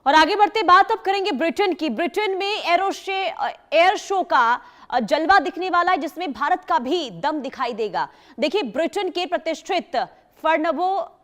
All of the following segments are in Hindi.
और आगे बढ़ते बात अब करेंगे ब्रिटेन की। ब्रिटेन में एयर शो का जलवा दिखने वाला है, जिसमें भारत का भी दम दिखाई देगा। देखिए, ब्रिटेन के प्रतिष्ठित फर्नबो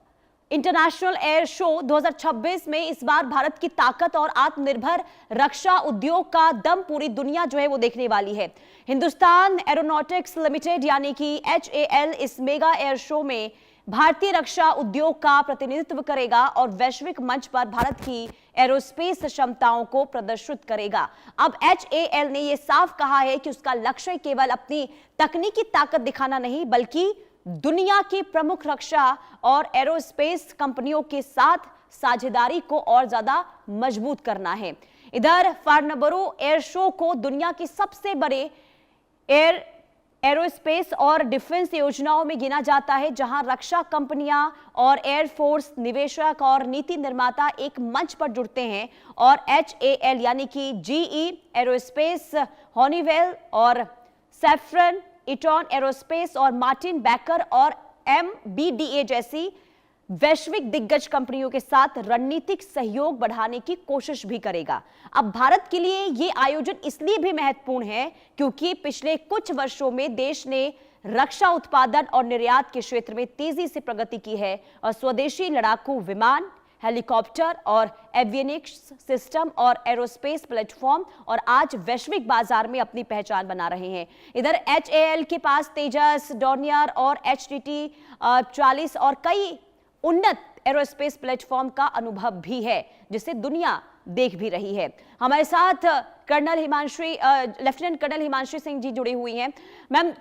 इंटरनेशनल एयर शो 2026 में इस बार भारत की ताकत और आत्मनिर्भर रक्षा उद्योग का दम पूरी दुनिया जो है वो देखने वाली है। हिंदुस्तान एरोनॉटिक्स लिमिटेड यानी कि HAL इस मेगा एयर शो में भारतीय रक्षा उद्योग का प्रतिनिधित्व करेगा और वैश्विक मंच पर भारत की एरोस्पेस क्षमताओं को प्रदर्शित करेगा। अब HAL ने यह साफ कहा है कि उसका लक्ष्य केवल अपनी तकनीकी ताकत दिखाना नहीं, बल्कि दुनिया की प्रमुख रक्षा और एरोस्पेस कंपनियों के साथ साझेदारी को और ज्यादा मजबूत करना है। इधर फार्नबरो एयर शो को दुनिया की सबसे बड़े एरोस्पेस और डिफेंस योजनाओं में गिना जाता है, जहां रक्षा कंपनियां और एयरफोर्स निवेशक और नीति निर्माता एक मंच पर जुड़ते हैं और HAL यानी कि GE एरोस्पेस, हॉनीवेल और सैफ्रन, इटॉन एरोस्पेस और मार्टिन बैकर और MBDA जैसी वैश्विक दिग्गज कंपनियों के साथ रणनीतिक सहयोग बढ़ाने की कोशिश भी करेगा। अब भारत के लिए यह आयोजन इसलिए भी महत्वपूर्ण है क्योंकि पिछले कुछ वर्षों में देश ने रक्षा उत्पादन और निर्यात के क्षेत्र में तेजी से प्रगति की है और स्वदेशी लड़ाकू विमान, हेलीकॉप्टर और एवियनिक्स सिस्टम और एरोस्पेस प्लेटफॉर्म और आज वैश्विक बाजार में अपनी पहचान बना रहे हैं। इधर HAL के पास तेजस, डॉर्नियर और HTT 40 और कई उन्नत एरोस्पेस प्लेटफॉर्म का अनुभव भी है, जिसे दुनिया देख भी रही है। हमारे साथ लेफ्टिनेंट कर्नल हिमांशी सिंह जी जुड़ी हुई हैं। मैम,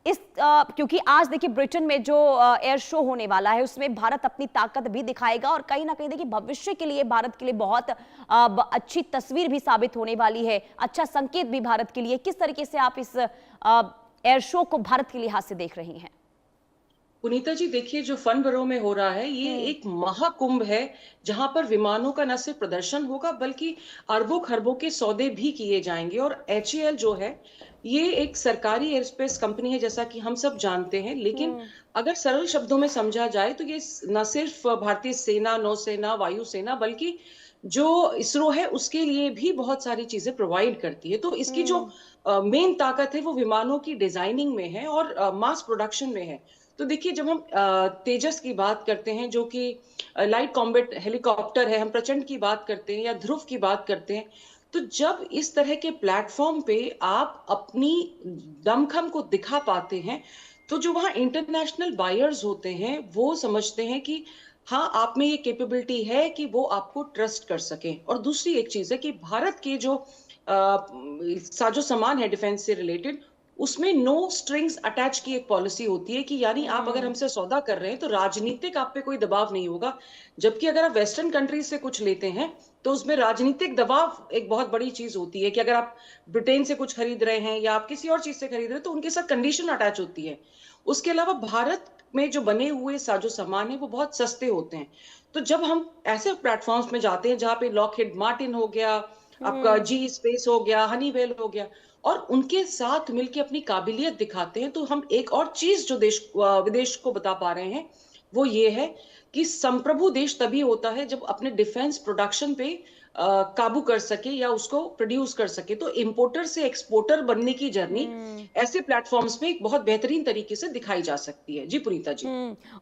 क्योंकि आज देखिए ब्रिटेन में जो एयर शो होने वाला है उसमें भारत अपनी ताकत भी दिखाएगा और कहीं ना कहीं देखिए भविष्य के लिए भारत के लिए बहुत अच्छी तस्वीर भी साबित होने वाली है, अच्छा संकेत भी भारत के लिए। किस तरीके से आप इस एयर शो को भारत के लिहाज से देख रही हैं? पुनीता जी, देखिए जो फनबरो में हो रहा है ये एक महाकुंभ है, जहां पर विमानों का न सिर्फ प्रदर्शन होगा बल्कि अरबों खरबों के सौदे भी किए जाएंगे। और HAL जो है ये एक सरकारी एयरस्पेस कंपनी है, जैसा कि हम सब जानते हैं। लेकिन अगर सरल शब्दों में समझा जाए तो ये न सिर्फ भारतीय सेना, नौसेना, वायुसेना, बल्कि जो इसरो है उसके लिए भी बहुत सारी चीजें प्रोवाइड करती है। तो इसकी जो मेन ताकत है वो विमानों की डिजाइनिंग में है और मास प्रोडक्शन में है। तो देखिए, जब हम तेजस की बात करते हैं जो कि लाइट कॉम्बैट हेलीकॉप्टर है, हम प्रचंड की बात करते हैं या ध्रुव की बात करते हैं, तो जब इस तरह के प्लेटफॉर्म पे आप अपनी दमखम को दिखा पाते हैं तो जो वहाँ इंटरनेशनल बायर्स होते हैं वो समझते हैं कि हाँ, आप में ये कैपेबिलिटी है कि वो आपको ट्रस्ट कर सकें। और दूसरी एक चीज है कि भारत के जो साजो सामान है डिफेंस से रिलेटेड, उसमें नो स्ट्रिंग्स अटैच की एक पॉलिसी होती है कि यानी आप अगर हमसे सौदा कर रहे हैं तो राजनीतिक आप पे कोई दबाव नहीं होगा। जबकि अगर आप वेस्टर्न कंट्रीज से कुछ लेते हैं तो उसमें राजनीतिक दबाव एक बहुत बड़ी चीज होती है कि अगर आप ब्रिटेन से कुछ खरीद रहे हैं या आप किसी और चीज से खरीद रहे हैं तो उनके साथ कंडीशन अटैच होती है। उसके अलावा भारत में जो बने हुए साजो सामान है वो बहुत सस्ते होते हैं। तो जब हम ऐसे प्लेटफॉर्म्स में जाते हैं जहां पे लॉकहीड मार्टिन हो गया, आपका GE स्पेस हो गया, हनीवेल हो गया, और उनके साथ मिलकर अपनी काबिलियत दिखाते हैं, तो हम एक और चीज जो विदेश को बता पा रहे हैं वो ये है कि संप्रभु देश तभी होता है जब अपने डिफेंस प्रोडक्शन पे काबू कर सके या उसको प्रोड्यूस कर सके। तो इंपोर्टर से एक्सपोर्टर बनने की जर्नी ऐसे प्लेटफॉर्म्स में एक बहुत बेहतरीन तरीके से दिखाई जा सकती है। जी पुनीता जी।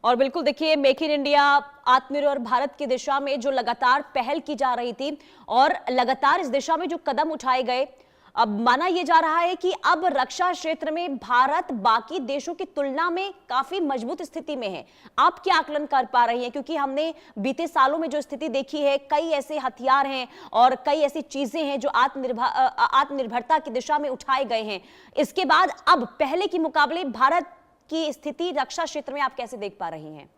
और बिल्कुल देखिए, मेक इन इंडिया, आत्मनिर्भर भारत की दिशा में जो लगातार पहल की जा रही थी और लगातार इस दिशा में जो कदम उठाए गए, अब माना यह जा रहा है कि अब रक्षा क्षेत्र में भारत बाकी देशों की तुलना में काफी मजबूत स्थिति में है। आप क्या आकलन कर पा रही हैं? क्योंकि हमने बीते सालों में जो स्थिति देखी है, कई ऐसे हथियार हैं और कई ऐसी चीजें हैं जो आत्मनिर्भरता की दिशा में उठाए गए हैं। इसके बाद अब पहले के मुकाबले भारत की स्थिति रक्षा क्षेत्र में आप कैसे देख पा रही हैं?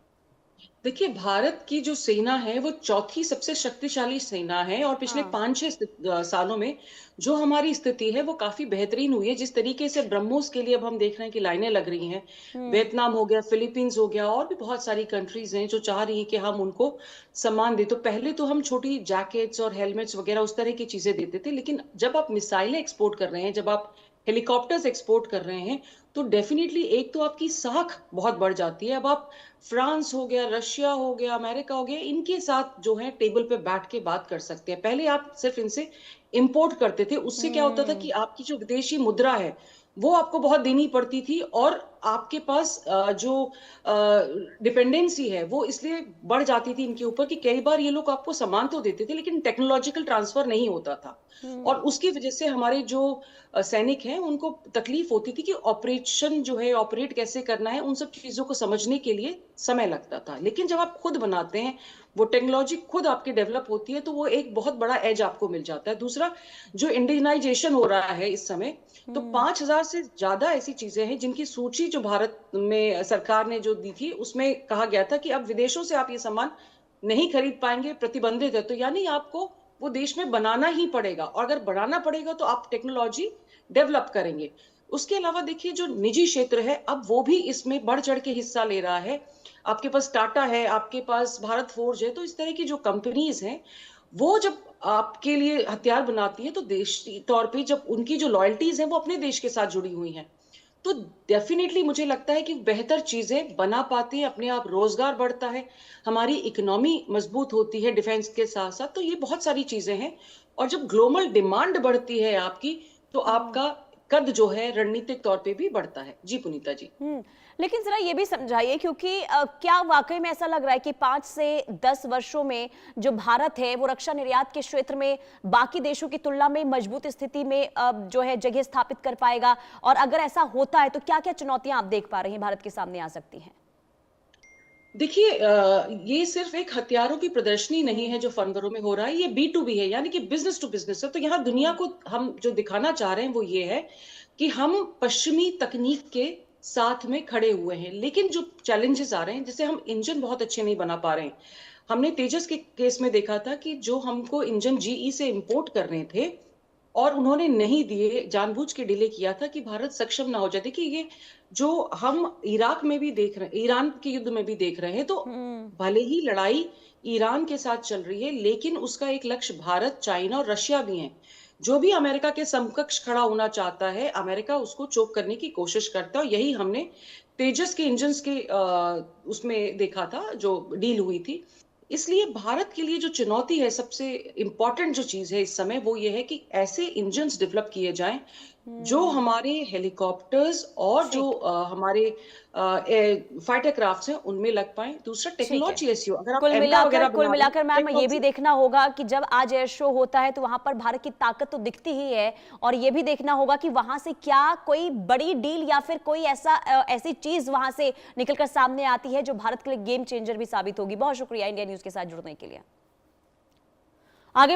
देखिए, भारत की जो सेना है वो चौथी सबसे शक्तिशाली सेना है और पिछले 5-6 सालों में जो हमारी स्थिति है वो काफी बेहतरीन हुई है। जिस तरीके से ब्रह्मोस के लिए अब हम देख रहे हैं कि लाइनें लग रही हैं, वियतनाम हो गया, फिलीपींस हो गया, और भी बहुत सारी कंट्रीज हैं जो चाह रही हैं कि हम उनको सम्मान दें। तो पहले तो हम छोटी जैकेट्स और हेलमेट्स वगैरह उस तरह की चीजें देते थे, लेकिन जब आप मिसाइलें एक्सपोर्ट कर रहे हैं, जब आप हेलीकॉप्टर्स एक्सपोर्ट कर रहे हैं, तो डेफिनेटली एक तो आपकी साख बहुत बढ़ जाती है। अब आप फ्रांस हो गया, रशिया हो गया, अमेरिका हो गया, इनके साथ जो है टेबल पे बैठ के बात कर सकते हैं। पहले आप सिर्फ इनसे इंपोर्ट करते थे, उससे क्या होता था कि हम्म। आपकी जो विदेशी मुद्रा है वो आपको बहुत देनी पड़ती थी, और आपके पास जो डिपेंडेंसी है वो इसलिए बढ़ जाती थी इनके ऊपर कि कई बार ये लोग आपको सामान तो देते थे लेकिन टेक्नोलॉजिकल ट्रांसफर नहीं होता था। और हम्म। उसकी वजह से हमारे जो सैनिक हैं उनको तकलीफ होती थी कि ऑपरेशन जो है ऑपरेट कैसे करना है, उन सब चीजों को समझने के लिए समय लगता था। लेकिन जब आप खुद बनाते हैं, वो टेक्नोलॉजी खुद आपकी डेवलप होती है, तो वो एक बहुत बड़ा एज आपको मिल जाता है। दूसरा, जो इंडिजनाइजेशन हो रहा है इस समय, तो हम्म। 5,000 से ज्यादा ऐसी चीजें हैं जिनकी सूची जो भारत में सरकार ने जो दी थी उसमें कहा गया था कि अब विदेशों से आप ये सामान नहीं खरीद पाएंगे, प्रतिबंधित है। तो यानी आपको वो देश में बनाना ही पड़ेगा, और अगर बनाना पड़ेगा तो आप टेक्नोलॉजी डेवलप करेंगे। उसके अलावा देखिए, जो निजी क्षेत्र है अब वो भी इसमें बढ़ चढ़ के हिस्सा ले रहा है। आपके पास टाटा है, आपके पास भारत फोर्ज है, तो इस तरह की जो कंपनीज हैं वो जब आपके लिए हथियार बनाती है तो देश तौर पे जब उनकी जो लॉयल्टीज हैं वो अपने देश के साथ जुड़ी हुई हैं, तो डेफिनेटली मुझे लगता है कि बेहतर चीजें बना पाते हैं, अपने आप रोजगार बढ़ता है, हमारी इकोनॉमी मजबूत होती है डिफेंस के साथ साथ। तो ये बहुत सारी चीजें हैं, और जब ग्लोबल डिमांड बढ़ती है आपकी, तो हम्म। आपका कद जो है रणनीतिक तौर पे भी बढ़ता है। जी पुनीता जी। लेकिन जरा ये भी समझाइए, क्योंकि क्या वाकई में ऐसा लग रहा है कि 5 से 10 वर्षों में जो भारत है वो रक्षा निर्यात के क्षेत्र में बाकी देशों की तुलना में मजबूत स्थिति में जो है जगह स्थापित कर पाएगा? और अगर ऐसा होता है तो क्या क्या चुनौतियां आप देख पा रही हैं भारत के सामने आ सकती हैं? देखिए, ये सिर्फ एक हथियारों की प्रदर्शनी नहीं है हम्म। जो फनबरों में हो रहा है, ये B2B है, यानी कि बिजनेस टू बिजनेस है। तो यहाँ दुनिया हम्म। को हम जो दिखाना चाह रहे हैं वो ये है कि हम पश्चिमी तकनीक के साथ में खड़े हुए हैं। लेकिन जो चैलेंजेस आ रहे हैं, जैसे हम इंजन बहुत अच्छे नहीं बना पा रहे हैं। हमने तेजस के केस में देखा था कि जो हमको इंजन GE से इंपोर्ट करने थे और उन्होंने नहीं दिए, जानबूझ के डिले किया था कि भारत सक्षम ना हो जाए। देखिए, ये जो हम इराक में भी देख रहे हैं, ईरान के युद्ध में भी देख रहे हैं, तो हम्म। भले ही लड़ाई ईरान के साथ चल रही है लेकिन उसका एक लक्ष्य भारत, चाइना और रशिया भी है। जो भी अमेरिका के समकक्ष खड़ा होना चाहता है, अमेरिका उसको चोक करने की कोशिश करता है, और यही हमने तेजस के इंजन्स के उसमें देखा था जो डील हुई थी। इसलिए भारत के लिए जो चुनौती है, सबसे इंपॉर्टेंट जो चीज है इस समय, वो ये है कि ऐसे इंजन्स डेवलप किए जाएं जो हम्म। हमारे हेलीकॉप्टर्स और जो ठीक। हमारे फाइटर क्राफ्ट्स हैं उनमें लग पाए। दूसरा, ठीक है। टेक्नोलॉजी ऐसी हो, अगर आप एमडा वगैरह कुल बना रहे हैं मिलाकर तो मैम ये भी टेक्नोलॉजी। देखना होगा कि जब आज एयर शो होता है तो वहां पर भारत की ताकत तो दिखती ही है, और ये भी देखना होगा कि वहां से क्या कोई बड़ी डील या फिर कोई ऐसी चीज वहां से निकलकर सामने आती है जो भारत के लिए गेम चेंजर भी साबित होगी। बहुत शुक्रिया इंडिया न्यूज के साथ जुड़ने के लिए। आगे